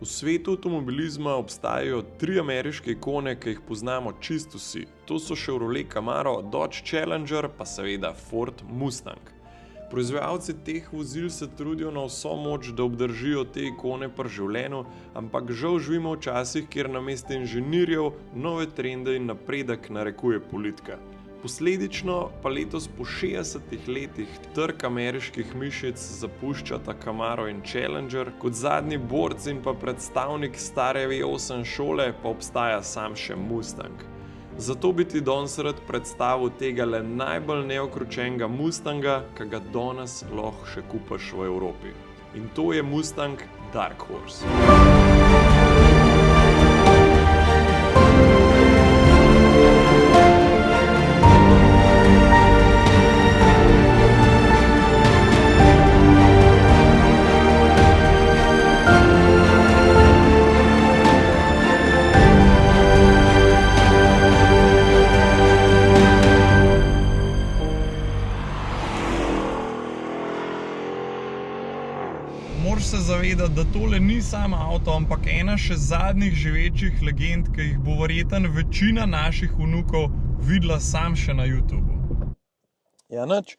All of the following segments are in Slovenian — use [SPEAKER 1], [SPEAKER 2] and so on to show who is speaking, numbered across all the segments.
[SPEAKER 1] V svetu avtomobilizma obstajajo 3 ameriške ikone, ki jih poznamo čisto vsi. To so Chevrolet Camaro, Dodge Challenger pa seveda Ford Mustang. Proizvajalci teh vozil se trudijo na vso moč, da obdržijo te ikone pri življenju, ampak žal živimo v časih, kjer namesto inženirjev nove trende in napredek narekuje politika. Posledično pa letos po 60 letih trg ameriških mišic zapuščata Camaro in Challenger, kot zadnji borc in pa predstavnik stare V8 šole pa obstaja sam še Mustang. Zato bi ti danes rad predstavil tegale najbolj neokročenega Mustanga, ki ga danes lahko še kupaš v Evropi. In to je Mustang Dark Horse.
[SPEAKER 2] Moraš se zavedati, da tole ni samo avto, ampak ena še zadnjih živečih legend, ki jih bo verjetno večina naših vnukov videla sam še na YouTubu. Ja, nič.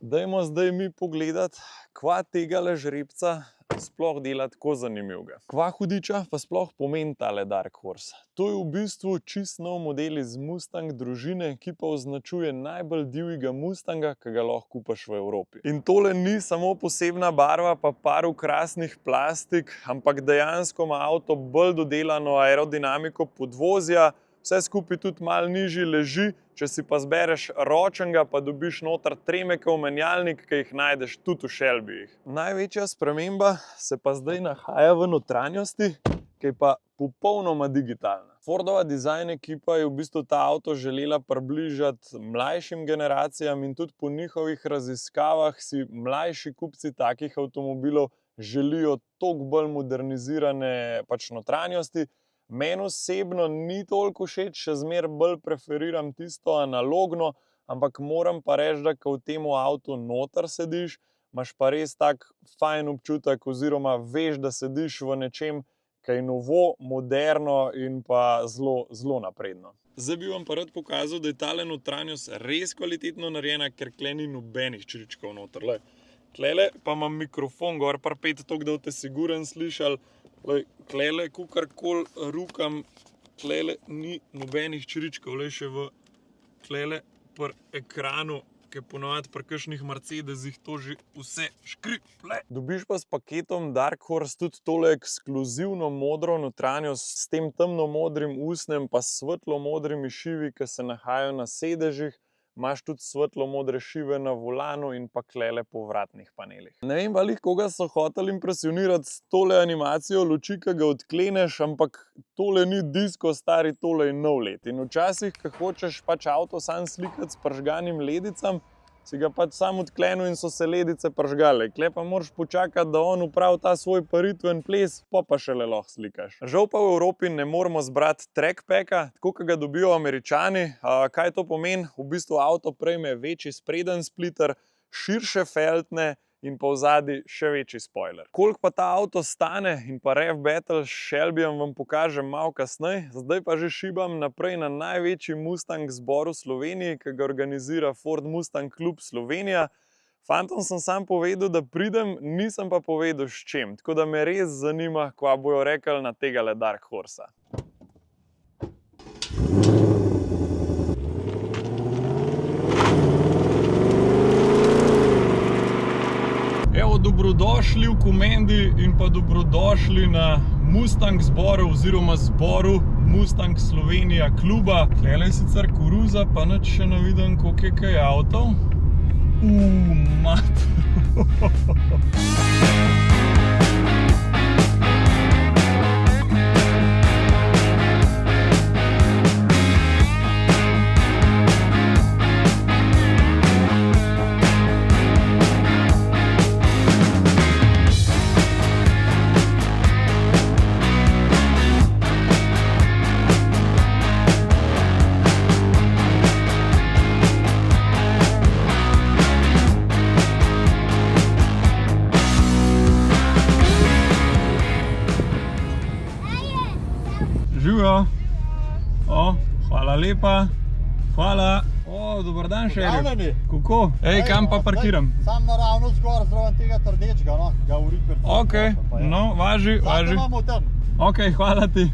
[SPEAKER 2] Dajmo zdaj mi pogledati, kva tegale žrebca sploh dela tako zanimivega. Kva hudiča pa sploh pomeni tale Dark Horse. To je v bistvu čist nov model iz Mustang družine, ki pa označuje najbolj divjega Mustanga, ki ga lahko kupaš v Evropi. In tole ni samo posebna barva pa par okrasnih plastik, ampak dejansko ima avto bolj dodelano aerodinamiko podvozja, vse skupaj tudi malo nižji leži, če si pa zbereš ročnega, pa dobiš noter tremekov menjalnik, ki jih najdeš tudi v Shelbyjih. Največja sprememba se pa zdaj nahaja v notranjosti, ki je pa popolnoma digitalna. Fordova dizajn ekipa je v bistvu ta avto želela približati mlajšim generacijam in tudi po njihovih raziskavah si mlajši kupci takih avtomobilov želijo toliko bolj modernizirane notranjosti. Meni osebno ni toliko všeč, še zmeraj bolj preferiram tisto analogno, ampak moram pa reči, da ko v tem avtu noter sediš, imaš pa res tak fajn občutek oziroma veš, da sediš v nečem, kaj je novo, moderno in pa zelo napredno. Zdaj bi vam pa rad pokazal, da je tale notranjost res kvalitetno narejena, ker tle ni nobenih čiričkov noter. Tlele pa imam mikrofon gor pripet, tako da boste siguren slišali. Tlele, kakorkoli rukam, tlele ni nobenih čiričkov, še v tlele pri ekranu, ki ponovadi pri kakšnih Mercedesih to že vse škriple. Dobiš pa s paketom Dark Horse tudi tole ekskluzivno modro notranjost s tem temno modrim usnjem pa svetlo modrimi šivi, ki se nahajajo na sedežih. Imaš tudi svetlo modre šive na volanu in pa klele po vratnih panelih. Ne vem, ali koga so hoteli impresionirati s tole animacijo luči, ki ga odkleneš, ampak tole ni disko, stari, tole je nov let. In včasih, ko hočeš avto sam slikati s pržganim ledicam, si ga sam odklenil in so se ledice pržgale. Kle pa moraš počakati, da on upravi ta svoj paritven ples, pa šele lahko slikaš. Žal pa v Evropi ne moremo zbrati trackpacka, tako kot ga dobijo Američani. Kaj to pomeni? V bistvu avto prejme večji spreden splitter, širše feltne in pa vzadi še večji spoiler. Koliko pa ta avto stane in pa rev battle s Shelbyjem vam pokažem malo kasneje. Zdaj pa že šibam naprej na največji Mustang zbor v Sloveniji, ki ga organizira Ford Mustang Klub Slovenija. Fantom sem sam povedal, da pridem, nisem pa povedal s čem, tako da me res zanima, kva bojo rekli na tegale Dark Horsa. Evo, dobrodošli v Komendi in pa dobrodošli na Mustang zboru oziroma zboru Mustang Slovenija kluba. Tlele je sicer koruza, pa nič še ne vidim, koliko je kaj avtov. Mat. Živijo. O, hvala lepa. Hvala. O, dober dan, šerif.
[SPEAKER 3] Pozdravljeni.
[SPEAKER 2] Kako? Ej, kam pa parkiram?
[SPEAKER 3] Sam naravno zgor, zraven tega trdečega, no, ga v rikvercu.
[SPEAKER 2] Ok, no, važi.
[SPEAKER 3] Zato imamo tam.
[SPEAKER 2] Ok, hvala ti.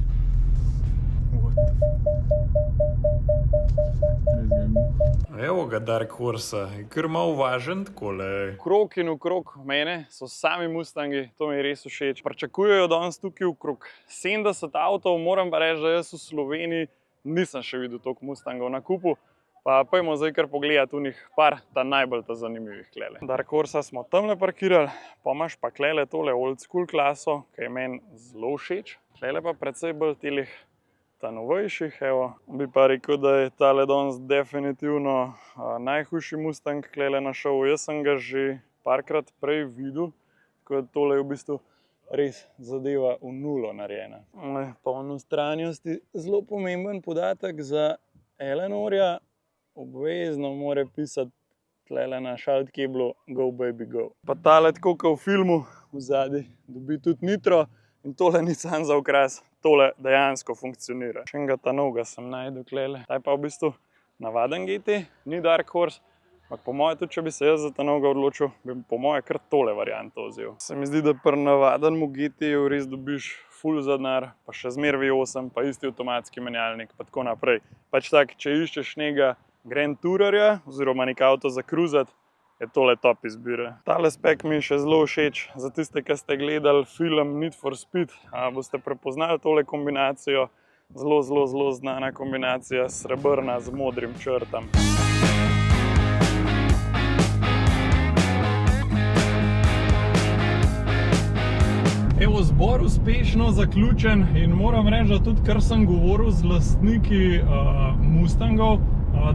[SPEAKER 2] Evo ga Dark Horse, je kar malo važen takole. Okrog in okrog mene so sami Mustangi, to mi je res všeč. Pričakujejo danes tukaj okrog 70 avtov, moram pa reči, da jaz v Sloveniji nisem še videl toliko Mustangov na kupu. Pa pojmo zdaj kar pogledati v njih par najbolj zanimivih klele. Dark Horse smo tamle parkirali, pa imaš pa klele tole old school klaso, ki je meni zelo všeč. Klele pa precej bolj telih ta novejših, evo. Bi pa rekel, da je tale danes definitivno najhujši Mustang klele našel. Jaz sem ga že parkrat prej videl, tako da tole je v bistvu res zadeva v nulo narejena. Pa v notranjosti zelo pomemben podatek za Eleanorja, obvezno mora pisati tlele na šalt keblu Go baby go. Pa tale tako kot v filmu v zadnji dobi tudi nitro in tole ni sam za okras, tole dejansko funkcionira. Še enega ta novega sem najdel klele. Ta je pa v bistvu navaden GT, ni Dark Horse. Ampak po moje, tudi če bi se jaz za ta novega odločil, bi po moje kar tole varianto vzel. Se mi zdi, da pri navadenmu GT-ju res dobiš full za denar, pa še zmer V8, pa isti avtomatski menjalnik, pa tako naprej. Pač tak, če iščeš nekega Grand Tourerja, oziroma nek avto za kruzat, je tole top izbira. Tale spek mi je še zelo všeč. Za tiste, ki ste gledali film Need for Speed, boste prepoznali tole kombinacijo. Zelo znana kombinacija srebrna z modrim črtam. Evo, zbor uspešno zaključen in moram reči, da tudi kar sem govoril z lastniki Mustangov,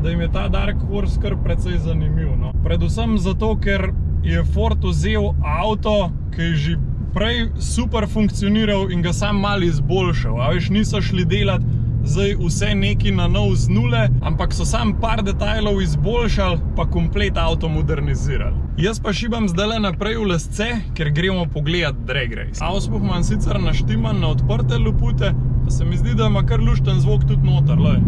[SPEAKER 2] da jim je ta Dark Horse kar precej zanimiv. No. Predvsem zato, ker je Ford vzel avto, ki je že prej super funkcioniral in ga sam malo izboljšal. A veš, niso šli delati zdaj vse neki na nov z nule, ampak so sam par detajlov izboljšali, pa komplet avto modernizirali. Jaz pa šibam zdajle naprej v lesce, ker gremo pogledat drag race. Auspuh imam sicer naštiman na odprte lopute, pa se mi zdi, da ima kar lušten zvok tudi noter, lej.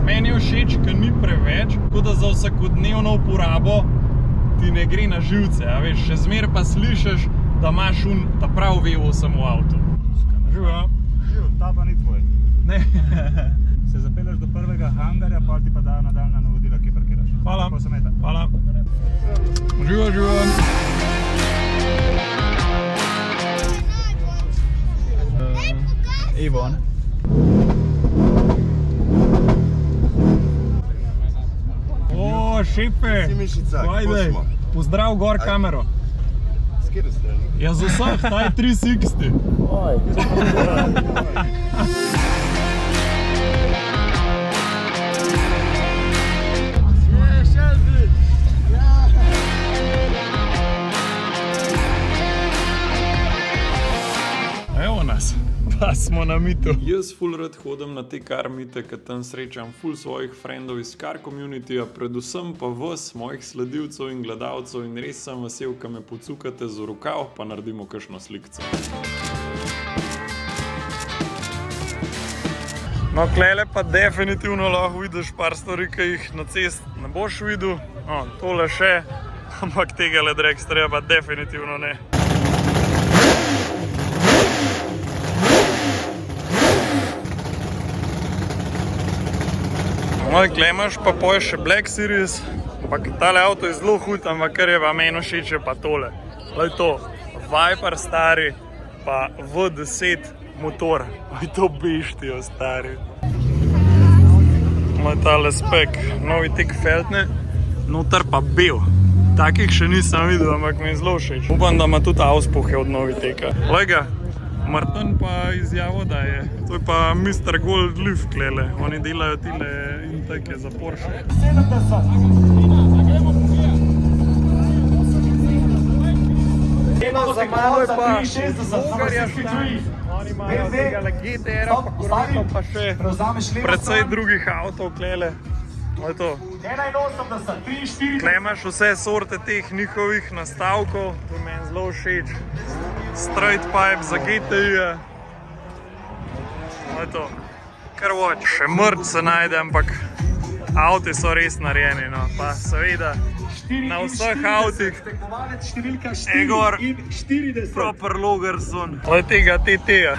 [SPEAKER 2] Meni je všeč, ker ni preveč, tako da za vsakodnevno uporabo ti ne gre na živce, a veš, še zmer pa slišiš, da imaš ta prav V8 v avtu. Živijo.
[SPEAKER 3] Živ, ta pa ni tvoj.
[SPEAKER 2] Ne.
[SPEAKER 3] Se zapelješ do prvega hangarja, pa ti pa dajo nadaljna navodila, kje parkiraš.
[SPEAKER 2] Hvala.
[SPEAKER 3] Tako se meta.
[SPEAKER 2] Hvala. Živijo.
[SPEAKER 3] Ivon.
[SPEAKER 2] O, šepe!
[SPEAKER 4] Si Mišica, kako smo?
[SPEAKER 2] Pozdrav gor kamero.
[SPEAKER 4] S kjer ste?
[SPEAKER 2] Ja, z vseh, ta je 360. Evo nas, pa smo na mitu. Jaz ful rad hodim na te car mite, ker tam srečam ful svojih frendov iz car communityja, predvsem pa vas, mojih sledilcev in gledalcev, in res sem vesel, ko me pocukate za rokav, pa naredimo kakšno slikco. No, klele pa definitivno lahko vidiš par stvari, ki jih na cest ne boš videl. No, tole še, ampak tegale dragsterja pa definitivno ne. No, tukaj imaš pa poj še Black Series, ampak tale avto je zelo hud, ampak kar je pa meni všeč je pa tole. Glej to, Viper stari, pa V10 motor, je to beštijo stari. Moj tale spek, novi tek Feltne, noter pa bel. Takih še nisem videl, ampak mi je zelo všeč. Upam, da ima tudi auspuhe od novi teka. Glej ga. Martin pa izjavo daje. To je pa Mr. Gold Leaf klele. Oni delajo tile intake za Porsche.
[SPEAKER 3] 70. Eno za malo za 63,
[SPEAKER 2] Bulgarija štani. Oni imajo tega GTR-a, pa Corvetto, pa še precej drugih avtov klele. To je to. Tukaj imaš vse sorte teh njihovih nastavkov, to je meni zelo všeč. Straight pipe za GTI-je. To je to. Kar watch. Še mrč se najde, ampak avti so res narejeni, no. Pa seveda na vseh avtih Egor proper Logerson. To je tega TT-ja.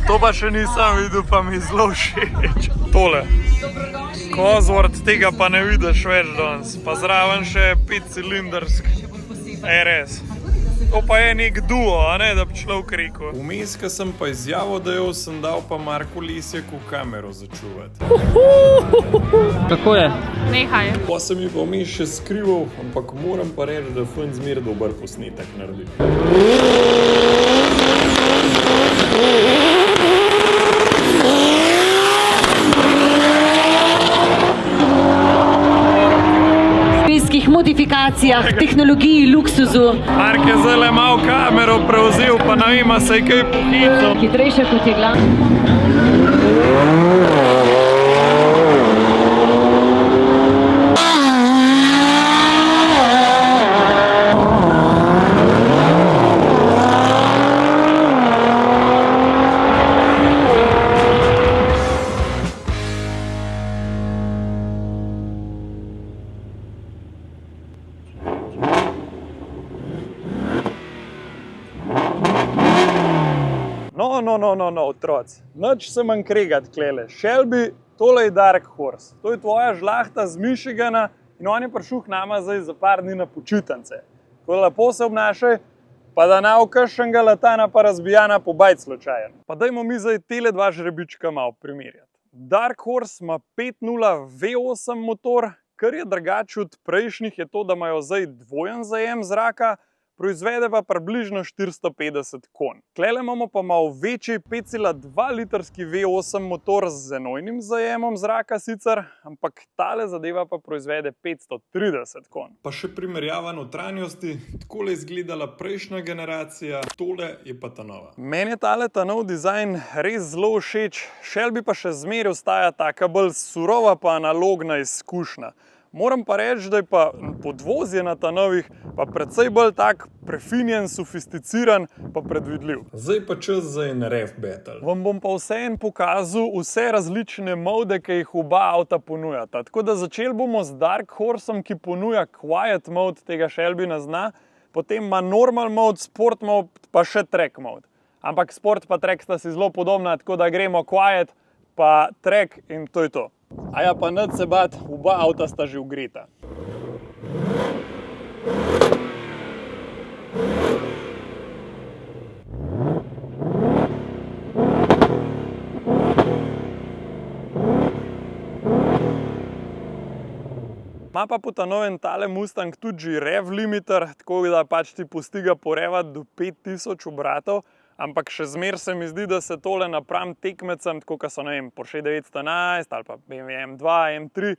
[SPEAKER 2] To pa še nisem videl, pa mi zelo všeč. Tole. Cosworth, tega pa ne vidiš več danes. Pa zraven še 5-cilindrsk RS. To pa je nek duo, a ne, da bi človek rekel.
[SPEAKER 1] Vmes, ko sem pa izjavo dajal, sem dal pa Marku Lesjaku kamero začuvati.
[SPEAKER 5] Kako je?
[SPEAKER 6] Nehaj.
[SPEAKER 1] Pa sem ji pa vmes še skrival, ampak moram pa reči, da fajn zmer dober posnetek naredi.
[SPEAKER 7] Modifikacijah, tehnologiji, luksuzu.
[SPEAKER 2] Mark je zdaj malo kamero prevzel, pa ne vem, se je kaj pohitil.
[SPEAKER 7] Hitrejše kot je glav.
[SPEAKER 2] No, otroci. Nič se manj kregati, klele. Shelby, tole je Dark Horse. To je tvoja žlahta z Michigana in on je prišel k nama zdaj za par dni na počitnice. Tako lepo se obnašaj, pa da nav kakšnega letana pa razbijana pobajt slučajen. Pa dajmo mi zdaj tele dva žrebička malo primerjati. Dark Horse ima 5.0 V8 motor, kar je drugače od prejšnjih je to, da imajo zdaj dvojen zajem zraka, proizvede pa približno 450 konj. Tlele imamo pa malo večji 5,2 litrski V8 motor z enojnim zajemom zraka sicer, ampak tale zadeva pa proizvede 530 konj.
[SPEAKER 1] Pa še primerjava notranjosti, takole je izgledala prejšnja generacija, tole je pa ta nova.
[SPEAKER 2] Meni je tale ta nov dizajn res zelo všeč, Shelby pa še zmeraj ostaja taka bolj surova pa analogna izkušnja. Moram pa reči, da je pa podvozje na ta novih pa precej bolj tak prefinjen, sofisticiran pa predvidljiv.
[SPEAKER 1] Zdaj pa čas za en ref battle.
[SPEAKER 2] Vam bom pa vseeno pokazal vse različne mode, ki jih oba avta ponujata. Tako da začeli bomo z Dark Horseom, ki ponuja quiet mode, tega Shelby ne zna, potem ima normal mode, sport mode pa še track mode. Ampak sport pa track sta si zelo podobna, tako da gremo quiet pa track in to je to. Aja pa nič se bat, oba avta sta že ugreta. Ima pa po ta novem tale Mustang tudi že rev limiter, tako da pač ti pusti ga porevati do 5000 obratov. Ampak še zmer se mi zdi, da se tole napram tekmecem, tako kot so, ne vem, Porsche 911 ali pa BMW M2, M3,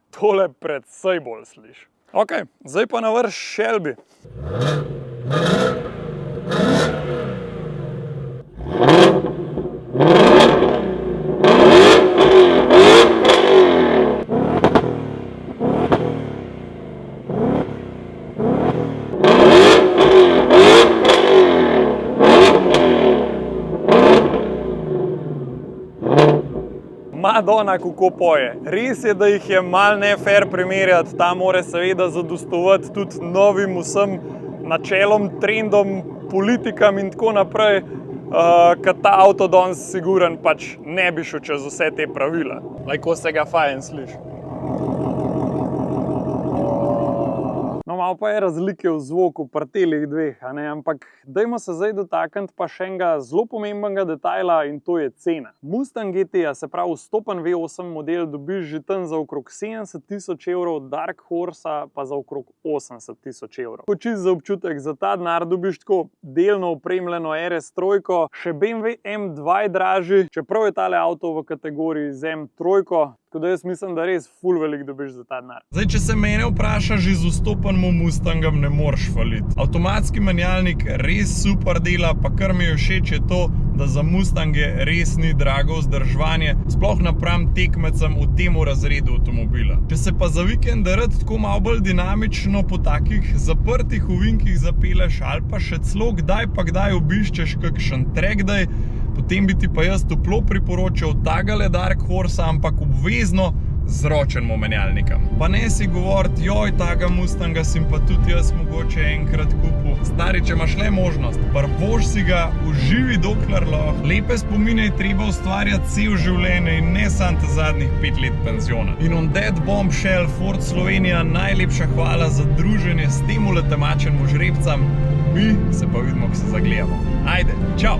[SPEAKER 2] tole precej bolj sliši. Ok, zdaj pa na vrh Shelby. Madonna kako poje. Res je, da jih je mal ne fair primerjati, ta more seveda zadostovati tudi novim vsem načelom, trendom, politikam in tako naprej, kad ta avto danes siguren pač ne bi šel čez vse te pravila. Lajko se ga fajn sliši. No, malo pa je razlike v zvoku pri telih dveh, a ne? Ampak dajmo se zdaj dotakniti pa še enega zelo pomembnega detajla in to je cena. Mustang GT-ja, se pravi vstopen V8 model, dobiš že tam za okrog 70 000 evrov, Dark Horse pa za okrog 80 000 evrov. Ko čisto za občutek, za ta denar dobiš tako delno opremljeno RS3, še BMW M2 dražji, čeprav je tale avto v kategoriji z M3, Tako da jaz mislim, da res ful velik dobiš za ta denar. Zdaj, če se mene vpraša, že z vstopanjem Mustangom ne moreš faliti. Avtomatski menjalnik res super dela, pa kar mi je všeč je to, da za Mustange res ni drago vzdrževanje, sploh napram tekmecem v tem razredu avtomobila. Če se pa za vikend rad tako malo bolj dinamično po takih zaprtih ovinkih zapeleš ali pa še celo kdaj pa kdaj obiščeš kakšen track day, potem bi ti pa jaz toplo priporočal tagale Dark Horse, ampak obvezno z ročnim menjalnikom. Pa ne si govoriti, joj, taga Mustanga sem pa tudi jaz mogoče enkrat kupil. Stari, če imaš le možnost, prvož si ga, uživi dokler lahko. Lepe spomine je treba ustvarjati cel življenje in ne samo ta zadnjih 5 let penziona. In on that bombshell, Ford Slovenija, najlepša hvala za druženje s tem temačnim žrebcem. Mi se pa vidimo, ko se zagledamo. Ajde, čau!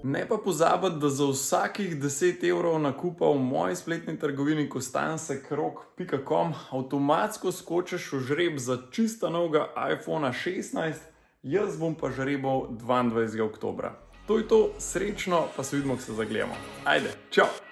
[SPEAKER 2] Ne pa pozabiti, da za vsakih 10 evrov nakupa v moji spletni trgovini kostansekrog.com avtomatsko skočiš v žreb za čista novega iPhona 16, jaz bom pa žrebal 22. oktobra. To je to, srečno, pa se vidimo, ko se zagledamo. Ajde, čau!